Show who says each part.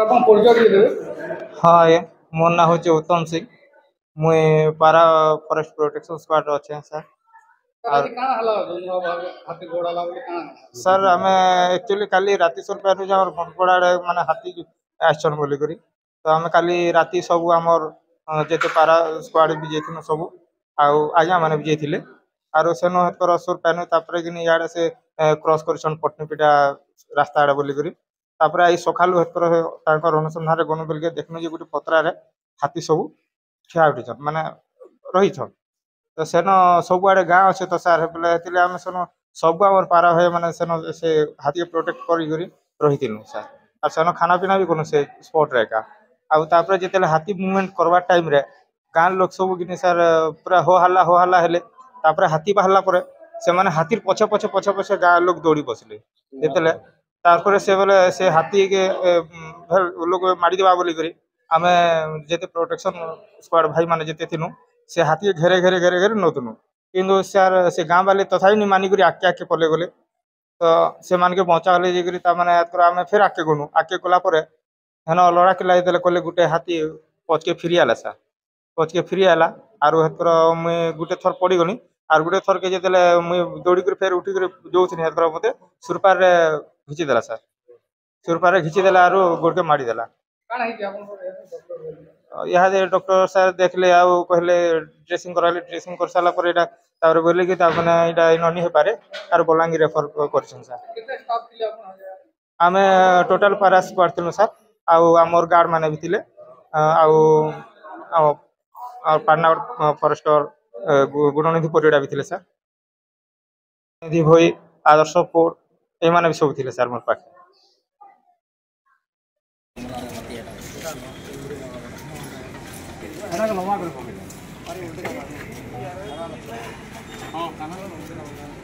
Speaker 1: ଆପଣ ପରିଚୟ ଦେଇଦେବେ।
Speaker 2: हाँ ये मोर ना हूँ उत्तम सिंह मुई पारा फॉरेस्ट प्रोटेक्शन स्क्वाड अच्छे सर।
Speaker 1: ସାର୍ ଆଜି କାଣା ହେଲା ହାତୀ ଗୋଡ଼ ହେଲା ବୋଲି କାଣା ହେଲା?
Speaker 2: सर आम एक्चुअली काली राति सरपार भंटपड़ा माने हाथी आसन बोलिकी तो आम काली राति सब आमर जेते पारा स्क्वाड भी जाइथिनु सब आज्ञा मैंने भी जाइथिले आरो सेनो हेतर सुर पैनु तापरे कि इाड़े से क्रॉस करछन पटनीपिटा रास्ता आड़े बोलिकी तापरे आई सकालु हेतर तांकर अनुसंधान रे गनु बेलके देखनु जे गुटे पत्रा रे हाथी सब ठिया उठिछन माने रहिछन तो सेन सब आड़े गाँ अच्छे तो सार बोले आम सेन सब आम पारा भाई मैंने सेन से हाथी प्रोटेक्ट करी रही सार और सेन खाना पीना भी करूँ से स्पॉट रे का आउे जिते हाथी मुवमेंट करवा टाइम रे गाँ लोक सब कि सार पूरा हो हल्ला हेले तापर हाथी बाहरला पर से माने हाथी पछे पछे पछे पछे गाँ लोक दौड़ी बसले जिते तारपर से बोले से हाथी के लोग मारिदेवा बोलिकी आम जिते प्रोटेक्शन स्क्वाड भाई मैंने जिते थिनु से हाथी घेरे घेरे घेरे घेरे नौतनु किंतु सर से गाँ वाले तथापि नहीं मानिक आके आके पले गले तो से मान के बचा गले जाकर आम फिर आके गनु आके गलापर हेन लड़ा किला कहले गोटे हाथी पचके फिरी आला सा पचके फिरी आला आर हेतर मुई गोटे थर पड़गनी आर गोटे थर के जिते मुई दौड़िक फेर उठिक जोथि हेतर मत सुरपार घिचिदेला सर सुरपार घिचिदेला आर गोटे मारिदेला
Speaker 1: କାଣା ହେଇଛି ଆପଣଙ୍କର
Speaker 2: यहाँ डॉक्टर सर देखले आउ कहले ड्रेसिंग कराले ड्रेसिंग कर सारा पर एटा तापर बोले कि ताने एटा ननी हे पारे आर बलांगी रेफर करछन सर
Speaker 1: କେତେ ଷ୍ଟାଫ୍ ଥିଲେ ଆପଣ?
Speaker 2: आमे टोटल पारा स्क्वाड थिलु सर आउ हमर गार्ड माने भी थिले आउ पाटना फॉरेस्टर गुणनिधि परिड़ा भी थिले सर निधि भई आदर्शपुर ए माने भी सब थिले सर मोर पाखे
Speaker 1: ହଁ